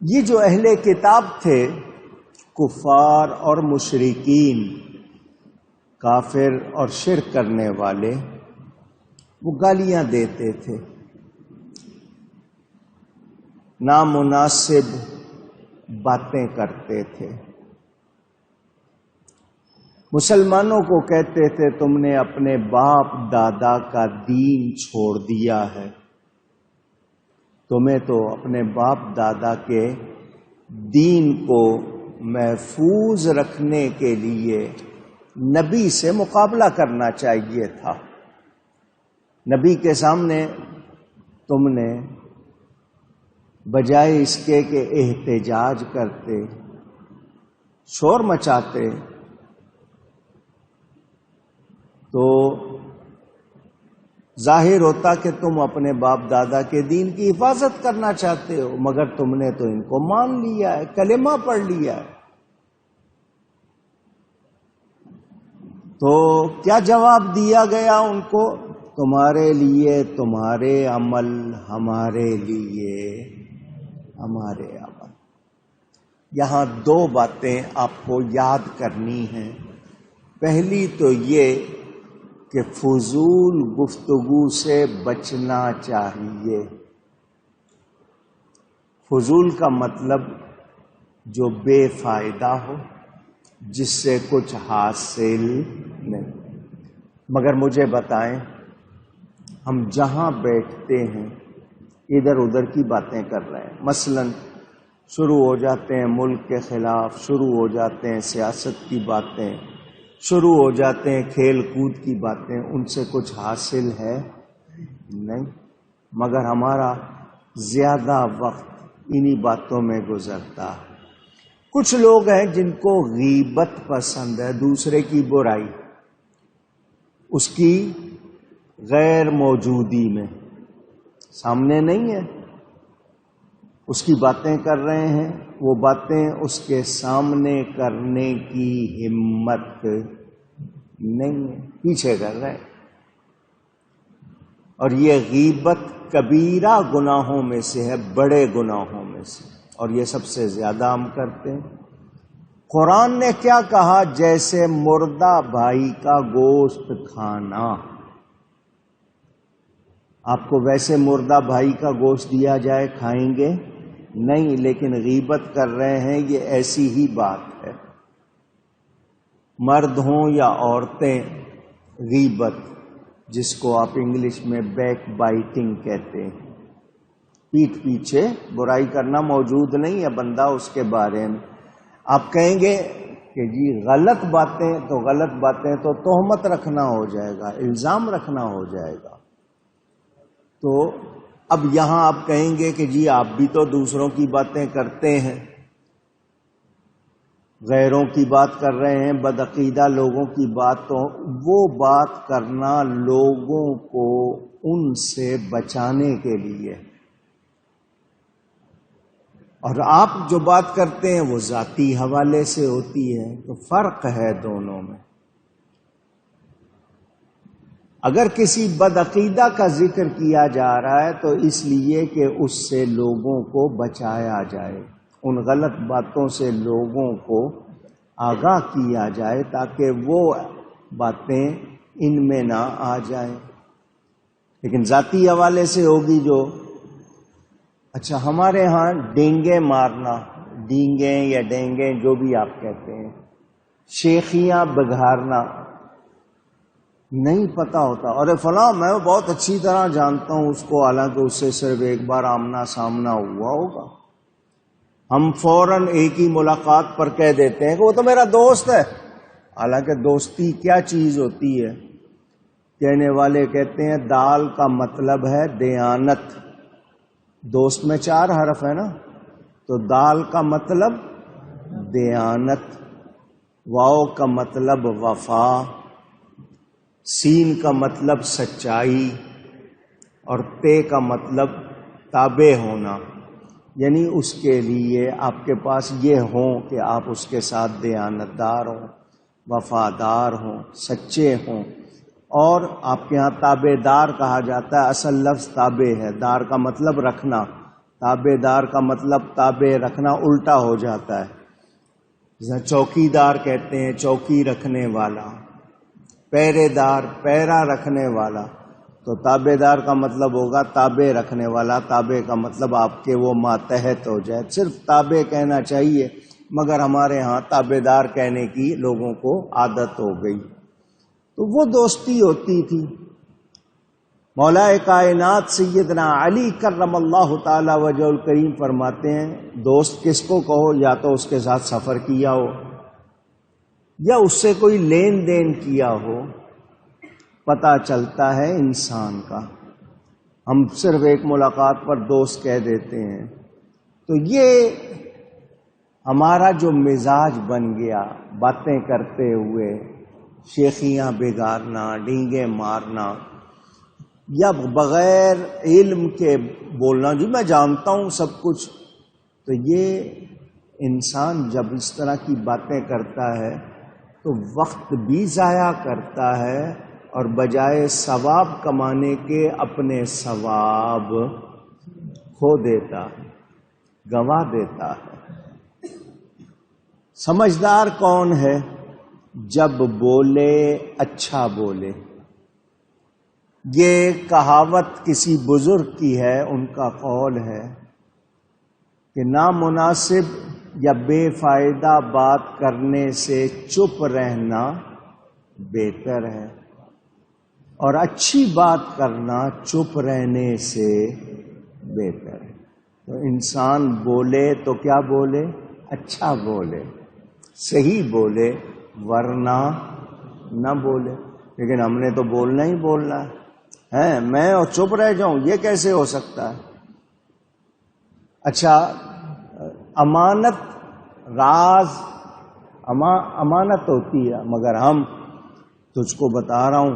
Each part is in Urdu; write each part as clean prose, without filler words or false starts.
یہ جو اہل کتاب تھے، کفار اور مشرکین، کافر اور شرک کرنے والے، وہ گالیاں دیتے تھے، نامناسب باتیں کرتے تھے، مسلمانوں کو کہتے تھے تم نے اپنے باپ دادا کا دین چھوڑ دیا ہے، تمہیں تو اپنے باپ دادا کے دین کو محفوظ رکھنے کے لیے نبی سے مقابلہ کرنا چاہیے تھا۔ نبی کے سامنے تم نے بجائے اس کے کہ احتجاج کرتے، شور مچاتے، تو ظاہر ہوتا کہ تم اپنے باپ دادا کے دین کی حفاظت کرنا چاہتے ہو، مگر تم نے تو ان کو مان لیا ہے، کلمہ پڑھ لیا ہے۔ تو کیا جواب دیا گیا ان کو؟ تمہارے لیے تمہارے عمل، ہمارے لیے ہمارے عمل۔ یہاں دو باتیں آپ کو یاد کرنی ہیں۔ پہلی تو یہ کہ فضول گفتگو سے بچنا چاہیے۔ فضول کا مطلب جو بے فائدہ ہو، جس سے کچھ حاصل نہیں۔ مگر مجھے بتائیں، ہم جہاں بیٹھتے ہیں ادھر ادھر کی باتیں کر رہے ہیں، مثلا شروع ہو جاتے ہیں ملک کے خلاف، شروع ہو جاتے ہیں سیاست کی باتیں، شروع ہو جاتے ہیں کھیل کود کی باتیں، ان سے کچھ حاصل ہے نہیں، مگر ہمارا زیادہ وقت انہی باتوں میں گزرتا ہے۔ کچھ لوگ ہیں جن کو غیبت پسند ہے، دوسرے کی برائی، اس کی غیر موجودی میں، سامنے نہیں ہے، اس کی باتیں کر رہے ہیں، وہ باتیں اس کے سامنے کرنے کی ہمت نہیں ہے، پیچھے کر رہے ہیں۔ اور یہ غیبت کبیرہ گناہوں میں سے ہے، بڑے گناہوں میں سے، اور یہ سب سے زیادہ ہم کرتے ہیں۔ قرآن نے کیا کہا؟ جیسے مردہ بھائی کا گوشت کھانا۔ آپ کو ویسے مردہ بھائی کا گوشت دیا جائے کھائیں گے نہیں، لیکن غیبت کر رہے ہیں، یہ ایسی ہی بات ہے۔ مرد ہوں یا عورتیں، غیبت، جس کو آپ انگلش میں بیک بائٹنگ کہتے ہیں، پیٹھ پیچھے برائی کرنا موجود نہیں ہے بندہ اس کے بارے میں۔ آپ کہیں گے کہ جی غلط باتیں، تو غلط باتیں تو تہمت رکھنا ہو جائے گا، الزام رکھنا ہو جائے گا۔ تو اب یہاں آپ کہیں گے کہ جی آپ بھی تو دوسروں کی باتیں کرتے ہیں، غیروں کی بات کر رہے ہیں، بدعقیدہ لوگوں کی بات، تو وہ بات کرنا لوگوں کو ان سے بچانے کے لیے، اور آپ جو بات کرتے ہیں وہ ذاتی حوالے سے ہوتی ہے، تو فرق ہے دونوں میں۔ اگر کسی بدعقیدہ کا ذکر کیا جا رہا ہے تو اس لیے کہ اس سے لوگوں کو بچایا جائے، ان غلط باتوں سے لوگوں کو آگاہ کیا جائے تاکہ وہ باتیں ان میں نہ آ جائیں۔ لیکن ذاتی حوالے سے ہوگی جو، اچھا ہمارے ہاں ڈینگے مارنا، ڈینگے یا ڈینگے جو بھی آپ کہتے ہیں، شیخیاں بگھارنا، نہیں پتا ہوتا، اور فلاں میں بہت اچھی طرح جانتا ہوں اس کو، حالانکہ اس سے صرف ایک بار آمنا سامنا ہوا ہوگا۔ ہم فوراً ایک ہی ملاقات پر کہہ دیتے ہیں کہ وہ تو میرا دوست ہے، حالانکہ دوستی کیا چیز ہوتی ہے؟ کہنے والے کہتے ہیں دال کا مطلب ہے دیانت، دوست میں 4 حرف ہے نا، تو دال کا مطلب دیانت، واو کا مطلب وفا، سین کا مطلب سچائی، اور تے کا مطلب تابع ہونا، یعنی اس کے لیے آپ کے پاس یہ ہوں کہ آپ اس کے ساتھ دیانتدار ہوں، وفادار ہوں، سچے ہوں۔ اور آپ کے ہاں تابع دار کہا جاتا ہے، اصل لفظ تابع ہے، دار کا مطلب رکھنا، تابع دار کا مطلب تابع رکھنا الٹا ہو جاتا ہے. جیسے چوکی دار کہتے ہیں چوکی رکھنے والا، پہرے دار پہرا رکھنے والا. تو تابع دار کا مطلب ہوگا تابع رکھنے والا. تابع کا مطلب آپ کے وہ ماتحت ہو جائے. صرف تابع کہنا چاہیے، مگر ہمارے ہاں تابع دار کہنے کی لوگوں کو عادت ہو گئی. تو وہ دوستی ہوتی تھی. مولا کائنات سیدنا علی کرم اللہ تعالی وجہ الکریم فرماتے ہیں دوست کس کو کہو، یا تو اس کے ساتھ سفر کیا ہو یا اس سے کوئی لین دین کیا ہو. پتہ چلتا ہے انسان کا. ہم صرف ایک ملاقات پر دوست کہہ دیتے ہیں. تو یہ ہمارا جو مزاج بن گیا، باتیں کرتے ہوئے شیخیاں بگارنا، ڈینگے مارنا، یا بغیر علم کے بولنا جی میں جانتا ہوں سب کچھ. تو یہ انسان جب اس طرح کی باتیں کرتا ہے تو وقت بھی ضائع کرتا ہے، اور بجائے ثواب کمانے کے اپنے ثواب کھو دیتا ہے، گنوا دیتا ہے. سمجھدار کون ہے؟ جب بولے اچھا بولے. یہ کہاوت کسی بزرگ کی ہے، ان کا قول ہے کہ نامناسب یا بے فائدہ بات کرنے سے چپ رہنا بہتر ہے، اور اچھی بات کرنا چپ رہنے سے بہتر ہے. تو انسان بولے تو کیا بولے؟ اچھا بولے، صحیح بولے، ورنہ نہ بولے. لیکن ہم نے تو بولنا ہی بولنا ہے، میں اور چپ رہ جاؤں، یہ کیسے ہو سکتا ہے؟ اچھا، امانت، راز امانت ہوتی ہے، مگر ہم تجھ کو بتا رہا ہوں،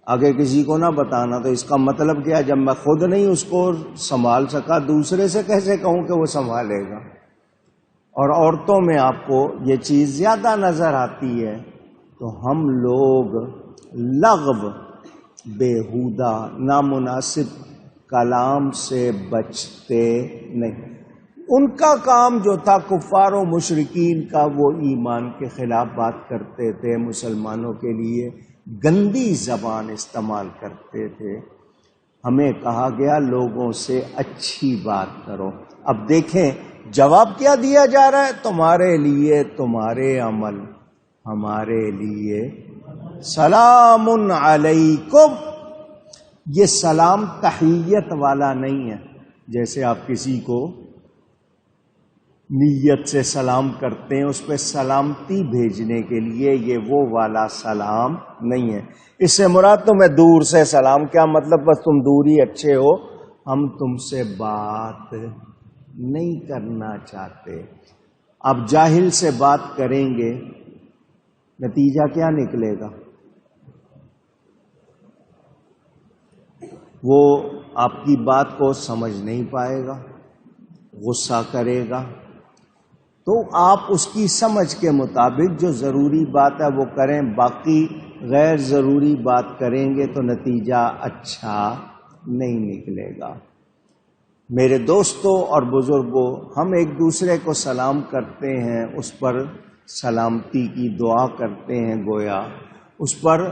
آگے کسی کو نہ بتانا. تو اس کا مطلب کیا؟ جب میں خود نہیں اس کو سنبھال سکا، دوسرے سے کیسے کہوں کہ وہ سنبھالے گا؟ اور عورتوں میں آپ کو یہ چیز زیادہ نظر آتی ہے. تو ہم لوگ لغو، بیہودہ، نامناسب کلام سے بچتے نہیں. ان کا کام جو تھا کفار و مشرکین کا، وہ ایمان کے خلاف بات کرتے تھے، مسلمانوں کے لیے گندی زبان استعمال کرتے تھے. ہمیں کہا گیا لوگوں سے اچھی بات کرو. اب دیکھیں جواب کیا دیا جا رہا ہے؟ تمہارے لیے تمہارے عمل، ہمارے لیے سلام علیکم. یہ سلام تحیت والا نہیں ہے، جیسے آپ کسی کو نیت سے سلام کرتے ہیں اس پہ سلامتی بھیجنے کے لیے، یہ وہ والا سلام نہیں ہے. اس سے مراد تمہیں دور سے سلام. کیا مطلب؟ بس تم دور ہی اچھے ہو، ہم تم سے بات نہیں کرنا چاہتے. آپ جاہل سے بات کریں گے، نتیجہ کیا نکلے گا؟ وہ آپ کی بات کو سمجھ نہیں پائے گا، غصہ کرے گا. تو آپ اس کی سمجھ کے مطابق جو ضروری بات ہے وہ کریں، باقی غیر ضروری بات کریں گے تو نتیجہ اچھا نہیں نکلے گا. میرے دوستوں اور بزرگوں، ہم ایک دوسرے کو سلام کرتے ہیں، اس پر سلامتی کی دعا کرتے ہیں، گویا اس پر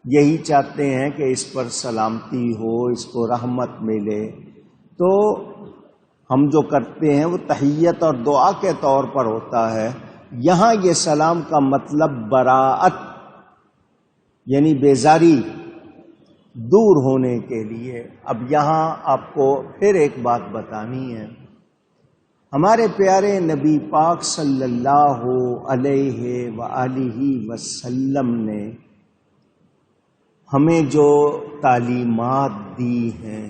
یہی چاہتے ہیں کہ اس پر سلامتی ہو، اس کو رحمت ملے. تو ہم جو کرتے ہیں وہ تحیت اور دعا کے طور پر ہوتا ہے. یہاں یہ سلام کا مطلب براءت، یعنی بیزاری، دور ہونے کے لیے. اب یہاں آپ کو پھر ایک بات بتانی ہے. ہمارے پیارے نبی پاک صلی اللہ علیہ وآلہ وسلم نے ہمیں جو تعلیمات دی ہیں،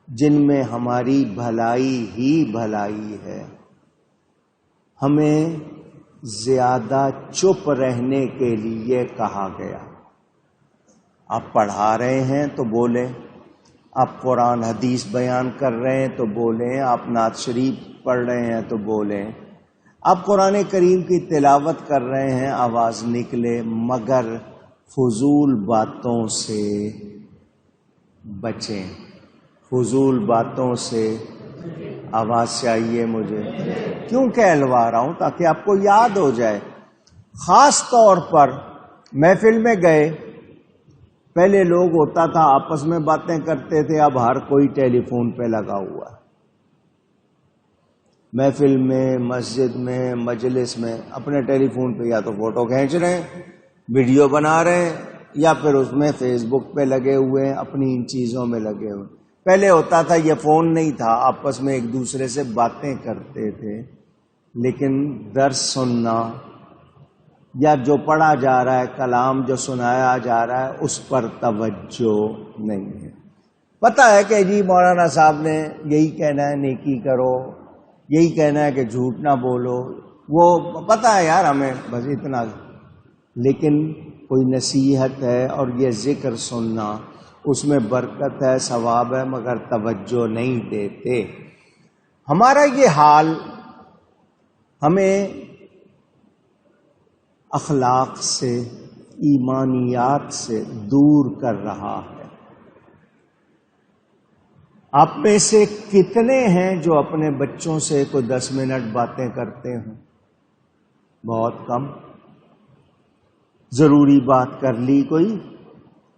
جن میں ہماری بھلائی ہی بھلائی ہے، ہمیں زیادہ چپ رہنے کے لیے کہا گیا. آپ پڑھا رہے ہیں تو بولیں، آپ قرآن حدیث بیان کر رہے ہیں تو بولیں، آپ نعت شریف پڑھ رہے ہیں تو بولیں، آپ قرآن کریم کی تلاوت کر رہے ہیں آواز نکلے، مگر فضول باتوں سے بچیں. فضول باتوں سے آواز چاہیے مجھے. کیوں کہلوا رہا ہوں؟ تاکہ آپ کو یاد ہو جائے. خاص طور پر محفل میں گئے، پہلے لوگ ہوتا تھا آپس میں باتیں کرتے تھے، اب ہر کوئی ٹیلی فون پہ لگا ہوا ہے. محفل میں، مسجد میں، مجلس میں اپنے ٹیلی فون پہ یا تو فوٹو کھینچ رہے ہیں، ویڈیو بنا رہے ہیں، یا پھر اس میں فیس بک پہ لگے ہوئے ہیں، اپنی ان چیزوں میں لگے ہوئے. پہلے ہوتا تھا یہ فون نہیں تھا، آپس میں ایک دوسرے سے باتیں کرتے تھے، لیکن درس سننا یا جو پڑھا جا رہا ہے، کلام جو سنایا جا رہا ہے، اس پر توجہ نہیں ہے. پتہ ہے کہ جی مولانا صاحب نے یہی کہنا ہے نیکی کرو، یہی کہنا ہے کہ جھوٹ نہ بولو، وہ پتہ ہے یار ہمیں، بس اتنا. لیکن کوئی نصیحت ہے اور یہ ذکر سننا، اس میں برکت ہے، ثواب ہے، مگر توجہ نہیں دیتے. ہمارا یہ حال ہمیں اخلاق سے، ایمانیات سے دور کر رہا ہے. آپ میں سے کتنے ہیں جو اپنے بچوں سے کوئی 10 منٹ باتیں کرتے ہیں؟ بہت کم. ضروری بات کر لی کوئی،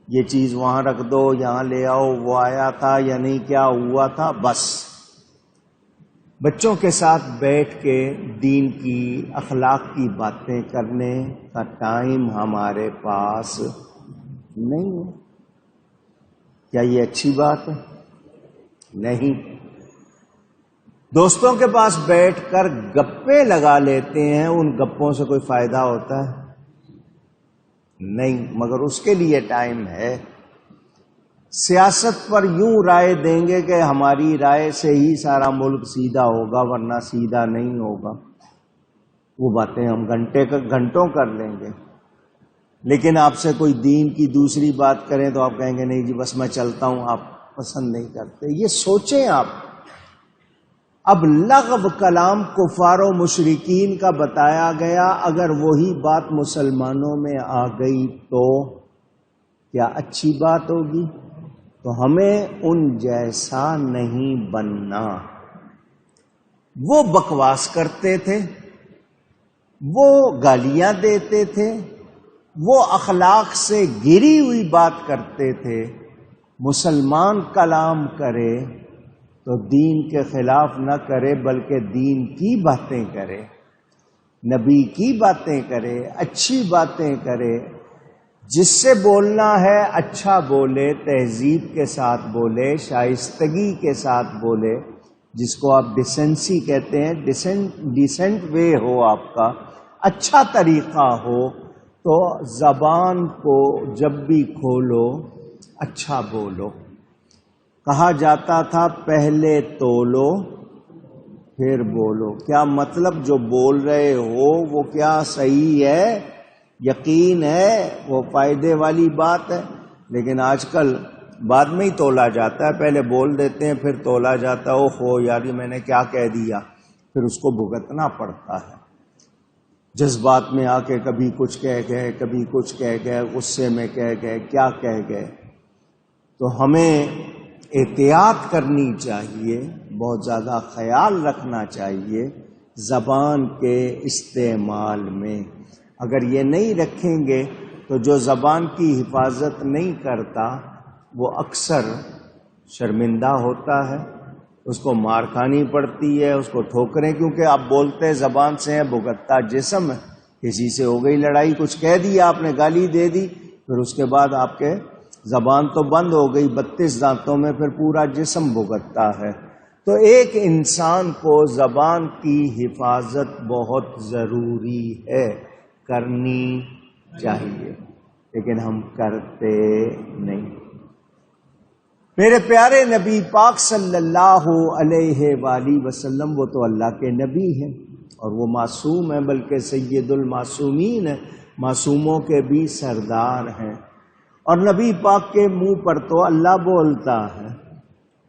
یہ چیز وہاں رکھ دو، یہاں لے آؤ، وہ آیا تھا یا نہیں، کیا ہوا تھا، بس. بچوں کے ساتھ بیٹھ کے دین کی، اخلاق کی باتیں کرنے کا ٹائم ہمارے پاس نہیں ہے. کیا یہ اچھی بات ہے؟ نہیں. دوستوں کے پاس بیٹھ کر گپیں لگا لیتے ہیں، ان گپوں سے کوئی فائدہ ہوتا ہے؟ نہیں، مگر اس کے لیے ٹائم ہے. سیاست پر یوں رائے دیں گے کہ ہماری رائے سے ہی سارا ملک سیدھا ہوگا، ورنہ سیدھا نہیں ہوگا. وہ باتیں ہم گھنٹوں کر لیں گے. لیکن آپ سے کوئی دین کی دوسری بات کریں تو آپ کہیں گے نہیں جی بس میں چلتا ہوں، آپ پسند نہیں کرتے. یہ سوچیں آپ. اب لغو کلام کفار و مشرکین کا بتایا گیا، اگر وہی بات مسلمانوں میں آ گئی تو کیا اچھی بات ہوگی؟ تو ہمیں ان جیسا نہیں بننا. وہ بکواس کرتے تھے، وہ گالیاں دیتے تھے، وہ اخلاق سے گری ہوئی بات کرتے تھے. مسلمان کلام کرے تو دین کے خلاف نہ کرے، بلکہ دین کی باتیں کرے، نبی کی باتیں کرے، اچھی باتیں کرے. جس سے بولنا ہے اچھا بولے، تہذیب کے ساتھ بولے، شائستگی کے ساتھ بولے، جس کو آپ ڈیسنسی کہتے ہیں. ڈیسنٹ وے ہو آپ کا، اچھا طریقہ ہو، تو زبان کو جب بھی کھولو اچھا بولو. کہا جاتا تھا پہلے تولو پھر بولو. کیا مطلب جو بول رہے ہو وہ کیا صحیح ہے، یقین ہے، وہ فائدے والی بات ہے؟ لیکن آج کل بعد میں ہی تولا جاتا ہے، پہلے بول دیتے ہیں پھر تولا جاتا ہے. اوہو یار میں نے کیا کہہ دیا، پھر اس کو بھگتنا پڑتا ہے. جذبات میں آ کے کبھی کچھ کہہ گئے، کبھی کچھ کہہ گئے، غصے میں کہہ گئے، کیا کہہ گئے. تو ہمیں احتیاط کرنی چاہیے، بہت زیادہ خیال رکھنا چاہیے زبان کے استعمال میں. اگر یہ نہیں رکھیں گے تو جو زبان کی حفاظت نہیں کرتا وہ اکثر شرمندہ ہوتا ہے، اس کو مار کھانی پڑتی ہے، اس کو ٹھوکریں، کیونکہ آپ بولتے زبان سے ہیں، بھگتتا جسم ہے. کسی سے ہو گئی لڑائی، کچھ کہہ دیا آپ نے، گالی دے دی، پھر اس کے بعد آپ کے زبان تو بند ہو گئی، 32 دانتوں میں پھر پورا جسم بھگتتا ہے. تو ایک انسان کو زبان کی حفاظت بہت ضروری ہے، کرنی چاہیے، لیکن ہم کرتے نہیں. میرے پیارے نبی پاک صلی اللہ علیہ وآلہ وسلم، وہ تو اللہ کے نبی ہیں اور وہ معصوم ہیں، بلکہ سید المعصومین ہیں، معصوموں کے بھی سردار ہیں. اور نبی پاک کے منہ پر تو اللہ بولتا ہے،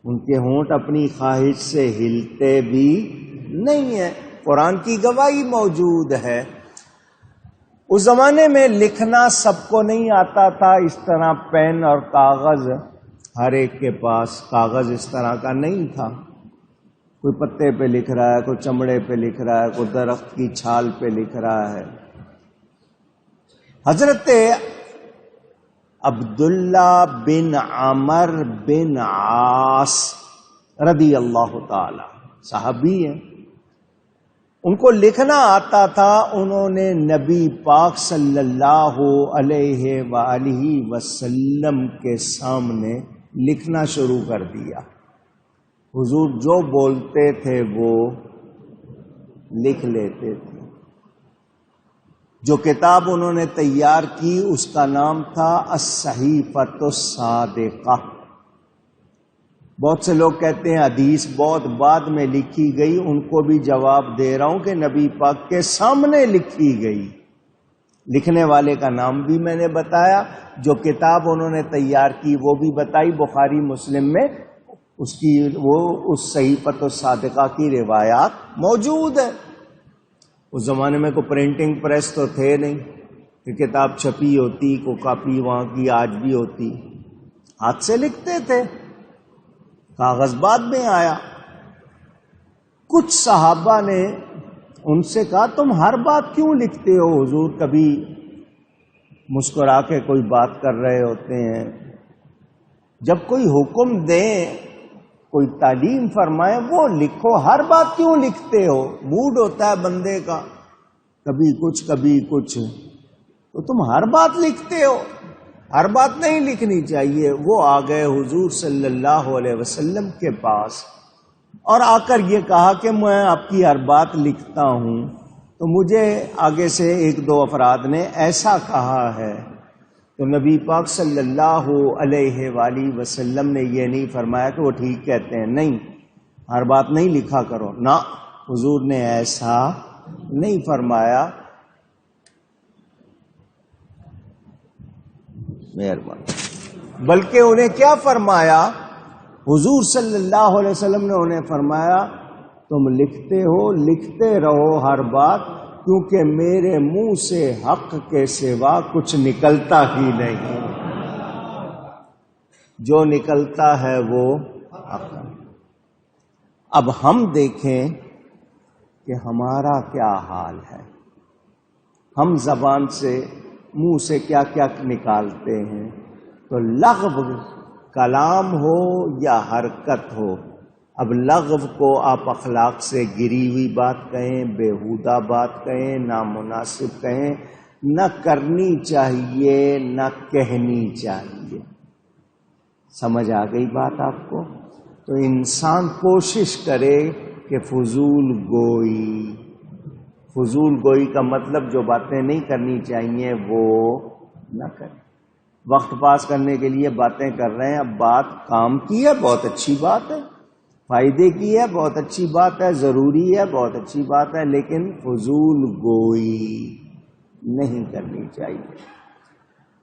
ان کے ہونٹ اپنی خواہش سے ہلتے بھی نہیں ہیں. قرآن کی گواہی موجود ہے. اس زمانے میں لکھنا سب کو نہیں آتا تھا، اس طرح پین اور کاغذ ہر ایک کے پاس کاغذ اس طرح کا نہیں تھا، کوئی پتے پہ لکھ رہا ہے، کوئی چمڑے پہ لکھ رہا ہے، کوئی درخت کی چھال پہ لکھ رہا ہے۔ حضرت عبداللہ بن عمر بن عاص رضی اللہ تعالی صحابی ہیں، ان کو لکھنا آتا تھا، انہوں نے نبی پاک صلی اللہ علیہ وآلہ وسلم کے سامنے لکھنا شروع کر دیا۔ حضور جو بولتے تھے وہ لکھ لیتے تھے۔ جو کتاب انہوں نے تیار کی اس کا نام تھا الصحیفۃ الصادقہ۔ بہت سے لوگ کہتے ہیں حدیث بہت بعد میں لکھی گئی، ان کو بھی جواب دے رہا ہوں کہ نبی پاک کے سامنے لکھی گئی۔ لکھنے والے کا نام بھی میں نے بتایا، جو کتاب انہوں نے تیار کی وہ بھی بتائی، بخاری مسلم میں اس صحیفۃ الصادقہ کی روایات موجود ہے۔ اس زمانے میں کوئی پرنٹنگ پریس تو تھے نہیں کہ کتاب چھپی ہوتی، کوئی کاپی وہاں کی آج بھی ہوتی، ہاتھ سے لکھتے تھے، کاغذ بعد میں آیا۔ کچھ صحابہ نے ان سے کہا تم ہر بات کیوں لکھتے ہو؟ حضور کبھی مسکرا کے کوئی بات کر رہے ہوتے ہیں، جب کوئی حکم دیں، کوئی تعلیم فرمائے وہ لکھو، ہر بات کیوں لکھتے ہو؟ موڈ ہوتا ہے بندے کا، کبھی کچھ کبھی کچھ، تو تم ہر بات لکھتے ہو، ہر بات نہیں لکھنی چاہیے۔ وہ آ گئے حضور صلی اللہ علیہ وسلم کے پاس اور آ کر یہ کہا کہ میں آپ کی ہر بات لکھتا ہوں، تو مجھے آگے سے ایک دو افراد نے ایسا کہا ہے، تو نبی پاک صلی اللہ علیہ وآلہ وسلم نے یہ نہیں فرمایا کہ وہ ٹھیک کہتے ہیں، نہیں ہر بات نہیں لکھا کرو، نہ، حضور نے ایسا نہیں فرمایا۔ مہربانی۔ بلکہ انہیں کیا فرمایا؟ حضور صلی اللہ علیہ وسلم نے انہیں فرمایا تم لکھتے ہو، لکھتے رہو ہر بات، کیونکہ میرے منہ سے حق کے سوا کچھ نکلتا ہی نہیں، جو نکلتا ہے وہ حق۔ اب ہم دیکھیں کہ ہمارا کیا حال ہے، ہم زبان سے منہ سے کیا کیا نکالتے ہیں۔ تو لغو کلام ہو یا حرکت ہو، اب لغو کو آپ اخلاق سے گری ہوئی بات کہیں، بیہودہ بات کہیں، نامناسب کہیں، نہ کرنی چاہیے نہ کہنی چاہیے۔ سمجھ آ گئی بات آپ کو؟ تو انسان کوشش کرے کہ فضول گوئی کا مطلب جو باتیں نہیں کرنی چاہیے وہ نہ کریں۔ وقت پاس کرنے کے لیے باتیں کر رہے ہیں، اب بات کام کی ہے بہت اچھی بات ہے، فائدے کی ہے بہت اچھی بات ہے، ضروری ہے بہت اچھی بات ہے، لیکن فضول گوئی نہیں کرنی چاہیے۔